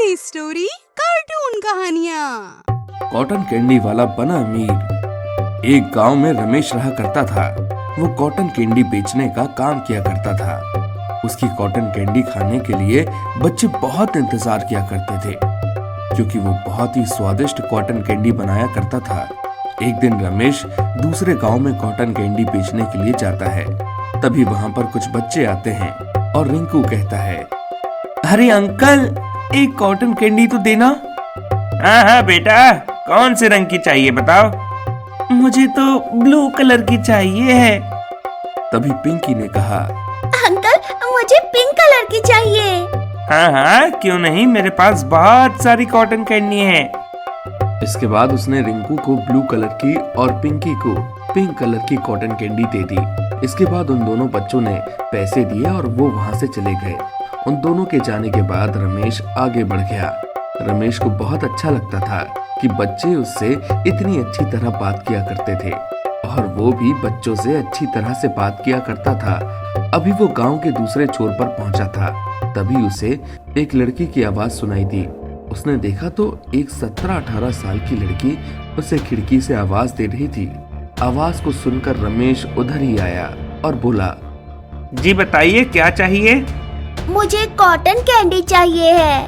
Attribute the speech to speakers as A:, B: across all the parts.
A: नई story cartoon कहानियाँ।
B: Cotton candy वाला बना अमीर। एक गांव में रमेश रहा करता था। वो कॉटन कैंडी बेचने का काम किया करता था। उसकी कॉटन कैंडी खाने के लिए बच्चे बहुत इंतजार किया करते थे, क्योंकि वो बहुत ही स्वादिष्ट कॉटन कैंडी बनाया करता था। एक दिन रमेश दूसरे गांव में कॉटन कैंडी बेचने के लिए जाता है। तभी वहां पर कुछ बच्चे आते हैं और रिंकू कहता है, अरे अंकल, एक कॉटन कैंडी तो देना।
C: हाँ बेटा, कौन से रंग की चाहिए बताओ।
B: मुझे तो ब्लू कलर की चाहिए है। तभी पिंकी ने कहा,
D: अंकल, मुझे पिंक कलर की चाहिए।
C: हाँ क्यों नहीं, मेरे पास बहुत सारी कॉटन कैंडी है।
B: इसके बाद उसने रिंकू को ब्लू कलर की और पिंकी को पिंक कलर की कॉटन कैंडी दे दी। इसके बाद उन दोनों बच्चों ने पैसे दिए और वो वहाँ से चले गए। उन दोनों के जाने के बाद रमेश आगे बढ़ गया। रमेश को बहुत अच्छा लगता था कि बच्चे उससे इतनी अच्छी तरह बात किया करते थे और वो भी बच्चों से अच्छी तरह से बात किया करता था। अभी वो गांव के दूसरे छोर पर पहुंचा था, तभी उसे एक लड़की की आवाज सुनाई दी। उसने देखा तो एक 17-18 साल की लड़की उसे खिड़की से आवाज दे रही थी। आवाज को सुनकर रमेश उधर ही आया और बोला,
C: जी बताइए, क्या चाहिए।
D: मुझे कॉटन कैंडी चाहिए है।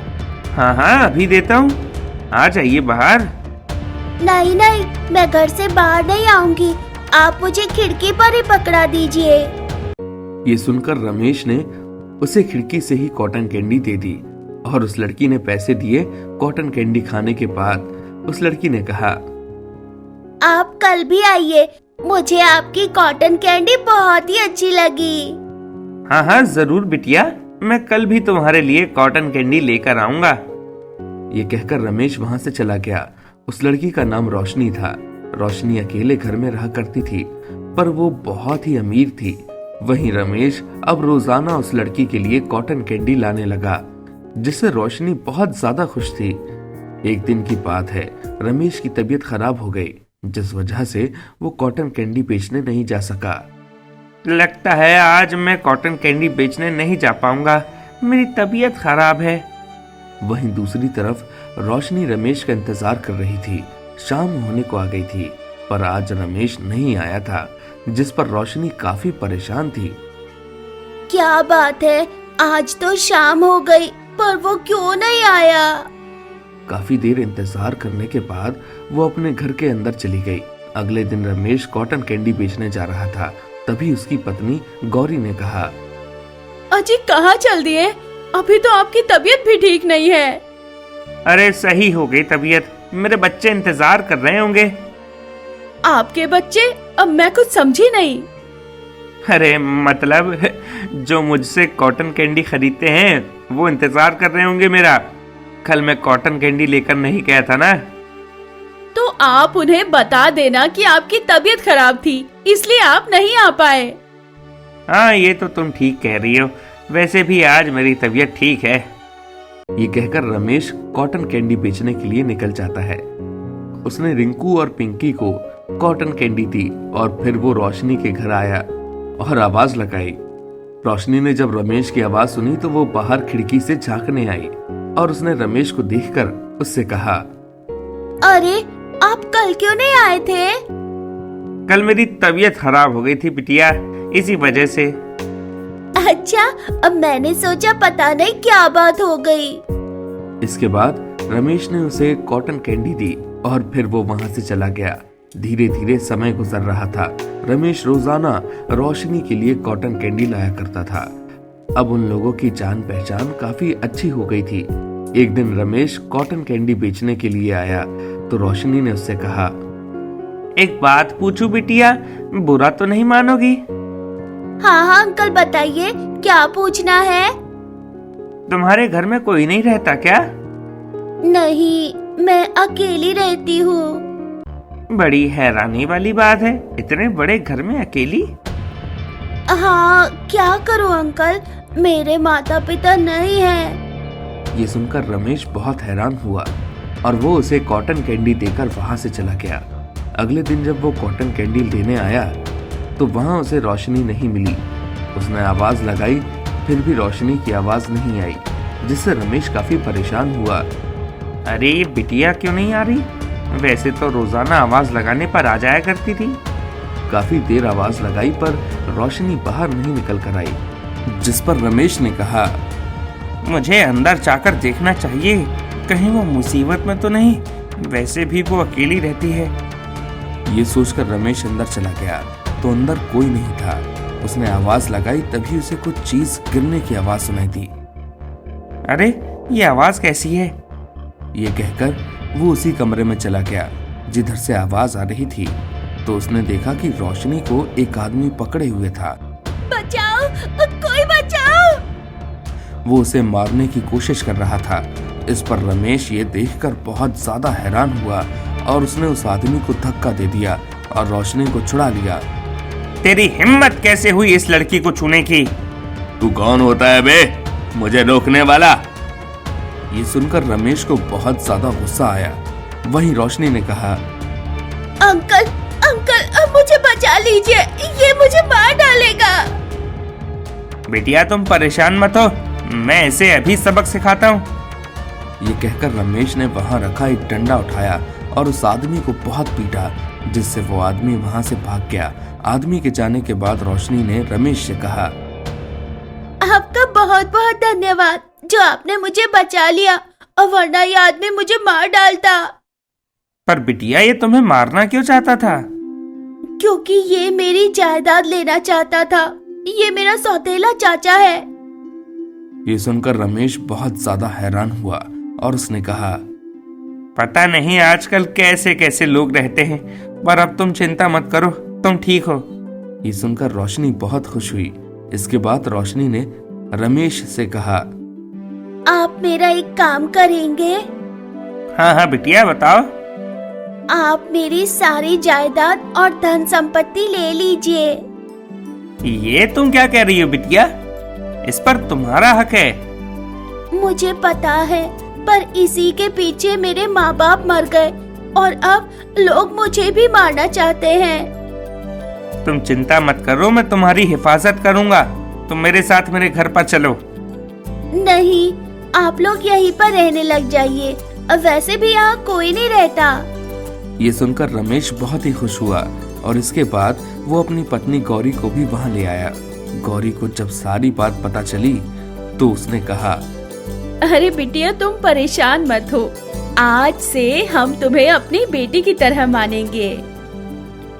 C: हाँ अभी देता हूँ, आ जाइए बाहर।
D: नहीं, मैं घर से बाहर नहीं आऊंगी, आप मुझे खिड़की पर ही पकड़ा दीजिए।
B: ये सुनकर रमेश ने उसे खिड़की से ही कॉटन कैंडी दे दी और उस लड़की ने पैसे दिए। कॉटन कैंडी खाने के बाद उस लड़की ने कहा,
D: आप कल भी आइए, मुझे आपकी कॉटन कैंडी बहुत ही अच्छी लगी।
C: हाँ जरूर बिटिया, मैं कल भी तुम्हारे लिए कॉटन कैंडी लेकर आऊंगा।
B: ये कहकर रमेश वहां से चला गया। उस लड़की का नाम रोशनी था। रोशनी अकेले घर में रहा करती थी, पर वो बहुत ही अमीर थी। वहीं रमेश अब रोजाना उस लड़की के लिए कॉटन कैंडी लाने लगा, जिससे रोशनी बहुत ज्यादा खुश थी। एक दिन की बात है, रमेश की तबीयत खराब हो गई, जिस वजह से वो कॉटन कैंडी बेचने नहीं जा सका।
C: लगता है आज मैं कॉटन कैंडी बेचने नहीं जा पाऊंगा, मेरी तबीयत खराब है।
B: वहीं दूसरी तरफ रोशनी रमेश का इंतजार कर रही थी। शाम होने को आ गई थी, पर आज रमेश नहीं आया था, जिस पर रोशनी काफी परेशान थी।
D: क्या बात है, आज तो शाम हो गई पर वो क्यों नहीं आया।
B: काफी देर इंतजार करने के बाद वो अपने घर के अंदर चली गई। अगले दिन रमेश कॉटन कैंडी बेचने जा रहा था। तभी उसकी पत्नी गौरी ने कहा,
E: अजी कहाँ चल दिए? अभी तो आपकी तबीयत भी ठीक नहीं है।
C: अरे सही हो गई तबीयत, मेरे बच्चे इंतजार कर रहे होंगे।
E: आपके बच्चे? अब मैं कुछ समझी नहीं।
C: अरे मतलब जो मुझसे कॉटन कैंडी खरीदते हैं वो इंतजार कर रहे होंगे मेरा। कल मैं कॉटन कैंडी लेकर नहीं गया था ना।
E: तो आप उन्हें बता देना कि आपकी तबीयत खराब थी, इसलिए आप नहीं आ पाए।
C: हाँ ये तो तुम ठीक कह रही हो, वैसे भी आज मेरी तबीयत ठीक है।
B: ये कहकर रमेश कॉटन कैंडी बेचने के लिए निकल जाता है। उसने रिंकू और पिंकी को कॉटन कैंडी दी और फिर वो रोशनी के घर आया और आवाज लगाई। रोशनी ने जब रमेश की आवाज सुनी तो वो बाहर खिड़की से झांकने आई और उसने रमेश को देखकर उससे कहा,
D: अरे आप कल क्यों नहीं आए थे?
C: कल मेरी तबीयत खराब हो गई थी बिटिया, इसी वजह से।
D: अच्छा, अब मैंने सोचा पता नहीं क्या बात हो गई।
B: इसके बाद रमेश ने उसे कॉटन कैंडी दी और फिर वो वहां से चला गया। धीरे धीरे समय गुजर रहा था। रमेश रोजाना रोशनी के लिए कॉटन कैंडी लाया करता था। अब उन लोगों की जान पहचान काफी अच्छी हो गई थी। एक दिन रमेश कॉटन कैंडी बेचने के लिए आया तो रोशनी ने उससे कहा,
C: एक बात पूछूं बिटिया, बुरा तो नहीं मानोगी?
D: हाँ अंकल बताइए, क्या पूछना है?
C: तुम्हारे घर में कोई नहीं रहता क्या?
D: नहीं, मैं अकेली रहती हूँ।
C: बड़ी हैरानी वाली बात है, इतने बड़े घर में अकेली।
D: हाँ क्या करूँ अंकल, मेरे माता पिता नहीं हैं।
B: ये सुनकर रमेश बहुत हैरान हुआ और वो उसे कॉटन कैंडी देकर वहां से चला गया। अगले दिन जब वो कॉटन कैंडी लेने आया तो वहां उसे रोशनी नहीं मिली। उसने आवाज लगाई, फिर भी रोशनी की आवाज नहीं आई। जिससे रमेश काफी परेशान हुआ।
C: अरे बिटिया क्यों नहीं आ रही? वैसे तो रोजाना आवाज लगाने पर आ जाया करती थी।
B: काफी देर आवाज लगाई पर रोशनी बाहर नहीं निकल कर आई, जिस पर रमेश ने कहा,
C: मुझे अंदर जाकर देखना चाहिए, कहीं वो मुसीबत में तो नहीं। वैसे भी वो अकेली रहती है।
B: ये सोचकर रमेश अंदर चला गया तो अंदर कोई नहीं था। उसने आवाज लगाई, तभी उसे कुछ चीज गिरने की आवाज सुनाई दी।
C: अरे ये आवाज कैसी है?
B: ये कहकर वो उसी कमरे में चला गया जिधर से आवाज आ रही थी। तो उसने देखा कि रोशनी को एक आदमी पकड़े हुए था।
D: बचाओ, कोई बचाओ।
B: वो उसे मारने की कोशिश कर रहा था। इस पर रमेश ये देखकर बहुत ज्यादा हैरान हुआ और उसने उस आदमी को धक्का दे दिया और रोशनी को छुड़ा लिया।
C: तेरी हिम्मत कैसे हुई इस लड़की को छूने की?
B: तू कौन होता है बे, मुझे रोकने वाला? ये सुनकर रमेश को बहुत ज्यादा गुस्सा आया। वहीं रोशनी ने कहा,
D: अंकल अंकल, अब मुझे बचा लीजिए, ये मुझे मार डालेगा।
C: बिटिया तुम परेशान मत हो, मैं इसे अभी सबक सिखाता हूँ।
B: ये कहकर रमेश ने वहां रखा एक डंडा उठाया और उस आदमी को बहुत पीटा, जिससे वो आदमी वहां से भाग गया। आदमी के जाने के बाद रोशनी ने रमेश से कहा,
D: आपका बहुत बहुत धन्यवाद जो आपने मुझे बचा लिया, और वरना ये आदमी मुझे मार डालता।
C: पर बिटिया ये तुम्हें मारना क्यों चाहता था?
D: क्योंकि ये मेरी जायदाद लेना चाहता था। ये मेरा सौतेला चाचा है।
B: ये सुनकर रमेश बहुत ज्यादा हैरान हुआ और उसने कहा,
C: पता नहीं आजकल कैसे कैसे लोग रहते हैं, पर अब तुम चिंता मत करो, तुम ठीक हो।
B: ये सुनकर रोशनी बहुत खुश हुई। इसके बाद रोशनी ने रमेश से कहा,
D: आप मेरा एक काम करेंगे?
C: हाँ हाँ बिटिया बताओ।
D: आप मेरी सारी जायदाद और धन संपत्ति ले लीजिए।
C: ये तुम क्या कह रही हो बिटिया? इस पर तुम्हारा हक है।
D: मुझे पता है, पर इसी के पीछे मेरे माँ बाप मर गए और अब लोग मुझे भी मारना चाहते हैं।
C: तुम चिंता मत करो, मैं तुम्हारी हिफाजत करूंगा। तुम मेरे साथ मेरे घर पर चलो।
D: नहीं, आप लोग यहीं पर रहने लग जाइए, और वैसे भी यहाँ कोई नहीं रहता।
B: ये सुनकर रमेश बहुत ही खुश हुआ और इसके बाद वो अपनी पत्नी गौरी को भी वहाँ ले आया। गौरी को जब सारी बात पता चली तो उसने कहा,
E: अरे बिटिया तुम परेशान मत हो, आज से हम तुम्हें अपनी बेटी की तरह मानेंगे।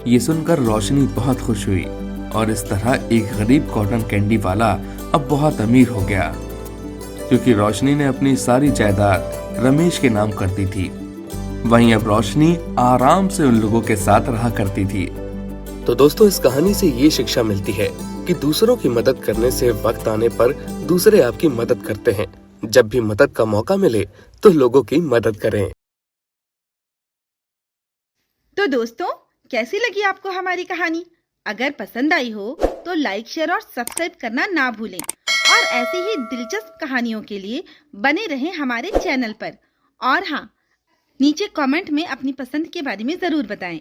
B: ये सुनकर रोशनी बहुत खुश हुई और इस तरह एक गरीब कॉटन कैंडी वाला अब बहुत अमीर हो गया, क्योंकि रोशनी ने अपनी सारी जायदाद रमेश के नाम कर दी थी। वहीं अब रोशनी आराम से उन लोगों के साथ रहा करती थी।
F: तो दोस्तों, इस कहानी से ये शिक्षा मिलती है कि दूसरों की मदद करने से वक्त आने पर दूसरे आपकी मदद करते हैं। जब भी मदद का मौका मिले तो लोगों की मदद करें।
G: तो दोस्तों, कैसी लगी आपको हमारी कहानी? अगर पसंद आई हो तो लाइक, शेयर और सब्सक्राइब करना ना भूलें, और ऐसी ही दिलचस्प कहानियों के लिए बने रहें हमारे चैनल पर। और हाँ, नीचे कमेंट में अपनी पसंद के बारे में जरूर बताएं।